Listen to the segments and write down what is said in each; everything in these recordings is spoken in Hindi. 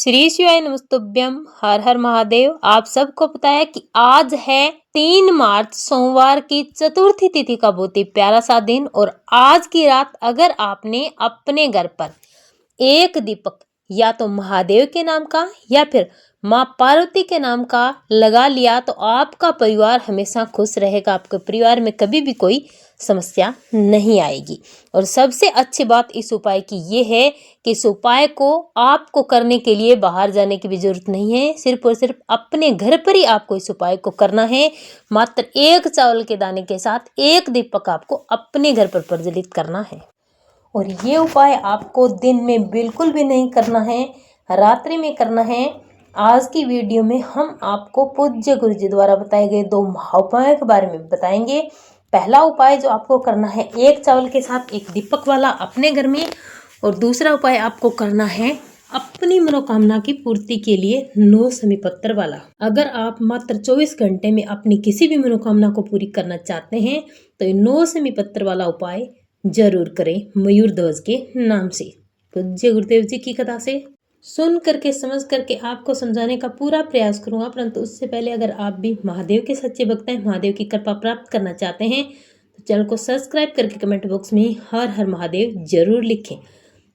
श्री शिवाय नमस्तुभ्यम। हर हर महादेव। आप सबको पता है कि आज है 3 मार्च सोमवार की चतुर्थी तिथि का बहुत ही प्यारा सा दिन। और आज की रात अगर आपने अपने घर पर एक दीपक या तो महादेव के नाम का या फिर माँ पार्वती के नाम का लगा लिया तो आपका परिवार हमेशा खुश रहेगा। आपके परिवार में कभी भी कोई समस्या नहीं आएगी। और सबसे अच्छी बात इस उपाय की ये है कि इस उपाय को आपको करने के लिए बाहर जाने की भी जरूरत नहीं है। सिर्फ और सिर्फ अपने घर पर ही आपको इस उपाय को करना है। मात्र एक चावल के दाने के साथ एक दीपक आपको अपने घर पर प्रज्वलित करना है। और ये उपाय आपको दिन में बिल्कुल भी नहीं करना है, रात्रि में करना है। आज की वीडियो में हम आपको पूज्य गुरु जी द्वारा बताए गए 2 महाउपायों के बारे में बताएंगे। पहला उपाय जो आपको करना है एक चावल के साथ एक दीपक वाला अपने घर में, और दूसरा उपाय आपको करना है अपनी मनोकामना की पूर्ति के लिए 9 समी पत्र वाला। अगर आप मात्र 24 घंटे में अपनी किसी भी मनोकामना को पूरी करना चाहते हैं तो 9 समी पत्र वाला उपाय जरूर करें मयूर ध्वज के नाम से। पूज्य गुरुदेव जी की कथा से सुन करके समझ करके आपको समझाने का पूरा प्रयास करूंगा, परंतु उससे पहले अगर आप भी महादेव के सच्चे भक्त हैं, महादेव की कृपा प्राप्त करना चाहते हैं तो चैनल को सब्सक्राइब करके कमेंट बॉक्स में हर हर महादेव जरूर लिखें।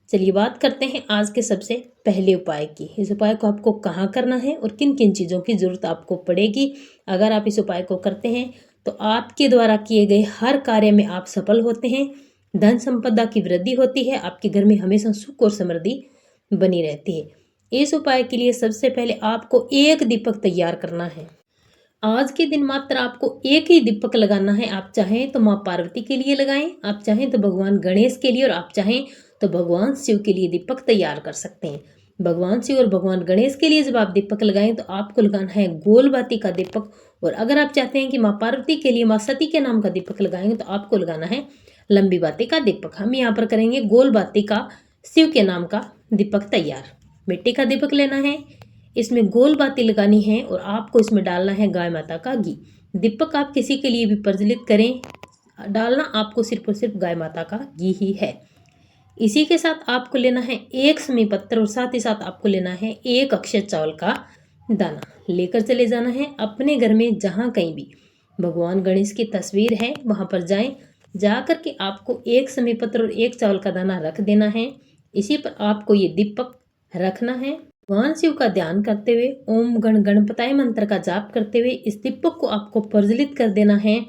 चलिए बात करते हैं आज के सबसे पहले उपाय की। इस उपाय को आपको कहाँ करना है और किन किन चीज़ों की जरूरत आपको पड़ेगी। अगर आप इस उपाय को करते हैं तो आपके द्वारा किए गए हर कार्य में आप सफल होते हैं, धन संपदा की वृद्धि होती है, आपके घर में हमेशा सुख और समृद्धि बनी रहती है। इस उपाय के लिए सबसे पहले आपको एक दीपक तैयार करना है। आज के दिन मात्र आपको एक ही दीपक लगाना है। आप चाहें तो माँ पार्वती के लिए लगाएं, आप चाहें तो भगवान गणेश के लिए, और आप चाहें तो भगवान शिव के लिए दीपक तैयार कर सकते हैं। भगवान शिव और भगवान गणेश के लिए जब आप दीपक लगाएं तो आपको लगाना है गोल बाती का दीपक। और अगर आप चाहते हैं कि माँ पार्वती के लिए माँ सती के नाम का दीपक लगाएंगे तो आपको लगाना है लंबी बाती का दीपक। हम यहाँ पर करेंगे गोल बाती का शिव के नाम का दीपक तैयार। मिट्टी का दीपक लेना है, इसमें गोल बाती लगानी है और आपको इसमें डालना है गाय माता का घी। दीपक आप किसी के लिए भी प्रज्वलित करें, डालना आपको सिर्फ और सिर्फ गाय माता का घी ही है। इसी के साथ आपको लेना है एक समी पत्र और साथ ही साथ आपको लेना है एक अक्षत चावल का दाना। लेकर चले जाना है अपने घर में, जहाँ कहीं भी भगवान गणेश की तस्वीर है वहाँ पर जाएं। जा कर के आपको एक समी पत्र और एक चावल का दाना रख देना है। इसी पर आपको ये दीपक रखना है। भगवान शिव का ध्यान करते हुए ओम गण गणपताय मंत्र का जाप करते हुए इस दीपक को आपको प्रज्वलित कर देना है।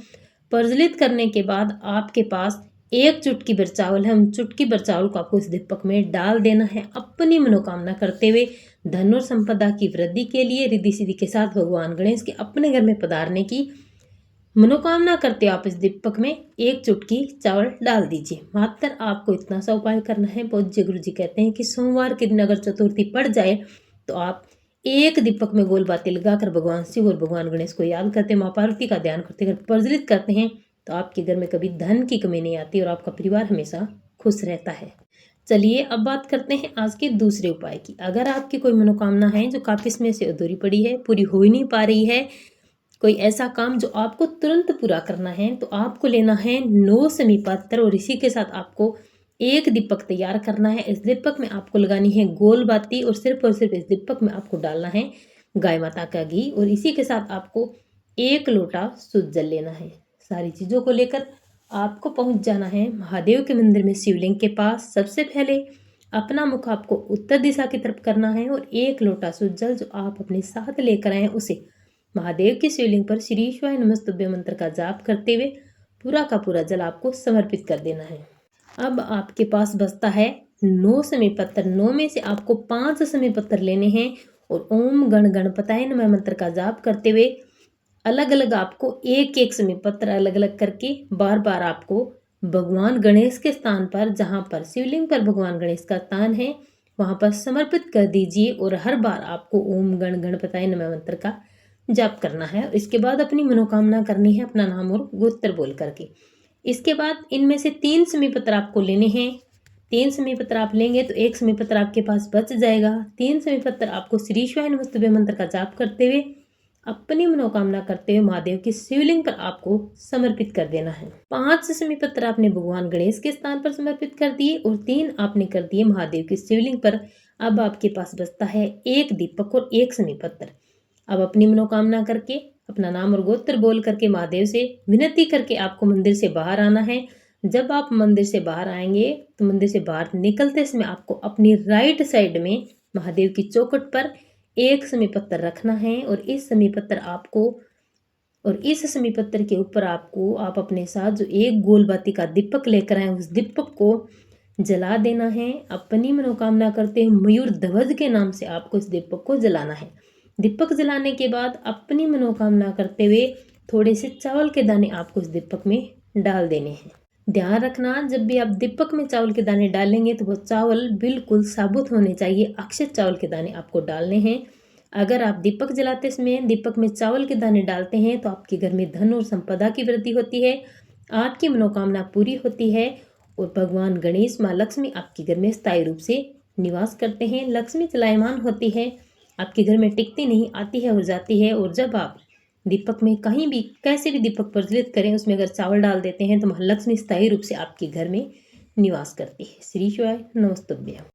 प्रज्वलित करने के बाद आपके पास एक चुटकी भर चावल है, उन चुटकी भर चावल को आपको इस दीपक में डाल देना है। अपनी मनोकामना करते हुए धन और संपदा की वृद्धि के लिए रिद्धि सिद्धि के साथ भगवान गणेश के अपने घर में पधारने की मनोकामना करते आप इस दीपक में एक चुटकी चावल डाल दीजिए। मात्र आपको इतना सा उपाय करना है। पूज्य गुरु जी कहते हैं कि सोमवार के दिन अगर चतुर्थी पड़ जाए तो आप एक दीपक में गोल बाती लगाकर भगवान शिव और भगवान गणेश को याद करते, माँ पार्वती का ध्यान करते अगर प्रज्वलित करते हैं तो आपके घर में कभी धन की कमी नहीं आती और आपका परिवार हमेशा खुश रहता है। चलिए अब बात करते हैं आज के दूसरे उपाय की। अगर आपकी कोई मनोकामना है जो काफी समय से अधूरी पड़ी है, पूरी हो ही नहीं पा रही है, कोई ऐसा काम जो आपको तुरंत पूरा करना है, तो आपको लेना है 9 समी पत्र और इसी के साथ आपको एक दीपक तैयार करना है। इस दीपक में आपको लगानी है गोल बाती और सिर्फ इस दीपक में आपको डालना है गाय माता का घी। और इसी के साथ आपको एक लोटा शुद्ध जल लेना है। सारी चीज़ों को लेकर आपको पहुंच जाना है महादेव के मंदिर में शिवलिंग के पास। सबसे पहले अपना मुख आपको उत्तर दिशा की तरफ करना है और एक लोटा शुद्ध जल जो आप अपने साथ लेकर आए उसे महादेव के शिवलिंग पर श्री शिवाय नमस्तुभ्य मंत्र का जाप करते हुए पूरा का पूरा जल आपको समर्पित कर देना है। अब आपके पास बचता है 9 समी पत्र। 9 में से आपको 5 समी पत्र लेने हैं और ओम गण गणपताय नमः मंत्र का जाप करते हुए अलग अलग आपको एक एक समी पत्र अलग अलग करके बार बार आपको भगवान गणेश के स्थान पर, जहाँ पर शिवलिंग पर भगवान गणेश का स्थान है, वहाँ पर समर्पित कर दीजिए। और हर बार आपको ओम गण गणपताय नमः मंत्र का जाप करना है। इसके बाद अपनी मनोकामना करनी है अपना नाम और गोत्र बोल करके। इसके बाद इनमें से 3 समी पत्र आपको लेने हैं। 3 समी पत्र आप लेंगे तो एक समी पत्र आपके पास बच जाएगा। 3 समी पत्र आपको श्री शिवाय नमस्तुभ्य मंत्र का जाप करते हुए अपनी मनोकामना करते हुए महादेव की शिवलिंग पर आपको समर्पित कर देना है। 5 समी पत्र आपने भगवान गणेश के स्थान पर समर्पित कर दिए और 3 आपने कर दिए महादेव की शिवलिंग पर। अब आपके पास बचता है एक दीपक और एक शमी पत्र। अब अपनी मनोकामना करके, अपना नाम और गोत्र बोल करके महादेव से विनती करके आपको मंदिर से बाहर आना है। जब आप मंदिर से बाहर आएंगे तो मंदिर से बाहर निकलते समय आपको अपनी राइट साइड में महादेव की चौखट पर एक शमी पत्र रखना है और इस शमी पत्र के ऊपर आप अपने साथ जो एक गोल बाती का दीपक लेकर आए उस दीपक को जला देना है। अपनी मनोकामना करते हुए मयूर ध्वज के नाम से आपको इस दीपक को जलाना है। दीपक जलाने के बाद अपनी मनोकामना करते हुए थोड़े से चावल के दाने आपको इस दीपक में डाल देने हैं। ध्यान रखना, जब भी आप दीपक में चावल के दाने डालेंगे तो वो चावल बिल्कुल साबुत होने चाहिए, अक्षत चावल के दाने आपको डालने हैं। अगर आप दीपक जलाते समय दीपक में चावल के दाने डालते हैं तो आपके घर में धन और संपदा की वृद्धि होती है, आपकी मनोकामना पूरी होती है और भगवान गणेश माँ लक्ष्मी आपके घर में स्थायी रूप से निवास करते हैं। लक्ष्मी चलायमान होती है, आपके घर में टिकती नहीं, आती है और जाती है। और जब आप दीपक में कहीं भी कैसे भी दीपक प्रज्वलित करें उसमें अगर चावल डाल देते हैं तो महालक्ष्मी स्थायी रूप से आपके घर में निवास करती है। श्री शिवाय नमस्तुभ्यं।